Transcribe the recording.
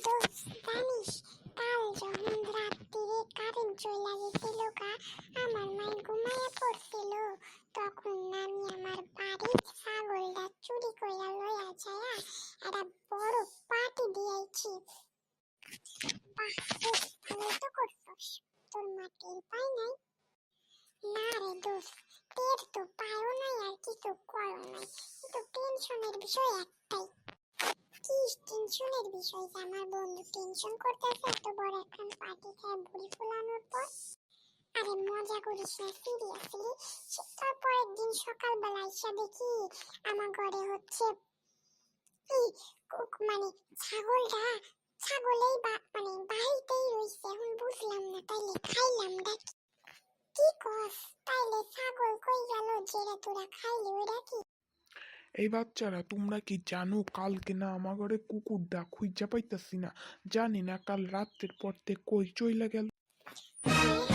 দোস্ত জানিস, কাল যখন রাত্রিরে কারেন্ট চইলা গেছিল গা, আমার মাই ঘুমাইয়া পড়ছিল, তখন আমি আমার বাড়ির ছাগলটা চুরি কইরা লইয়া যাইয়া একটা বড় পার্টি দিয়েছি। বাহ দোস্ত, ভালোই তো করছস। তোর মা টের পাই নাই? না রে দোস্ত, টের তো পায়ও নাই আর কিছু করো নাই, কিন্তু টেনশনের বিষয় একটাই। কি টেনশনের বিষয় যে আমার বন্ধু টেনশন করতেছে এত বড় একটা পার্টি খায় বুড়ি ফুলানোর পর? আরে মজা করিস না, সিরিয়াসলি। তার পরের দিন সকালবেলা এসে দেখি আমার ঘরে হচ্ছে এই মানে ছাগলটা, ছাগলেই মানে বাড়িতেই রইছে। এখন বুঝলাম না তাইলে খাইলাম নাকি? কি কস? তাইলে ছাগল কই গেল যেটা তোরা খাইলি ওইটা কি? এই বাচ্চারা, তোমরা কি জানো কালকে না আমার ঘরে কুকুরটা খুঁজা পাইতাছি না, জানি না কাল রাতের পর থেকে কই চইলা গেল। হায়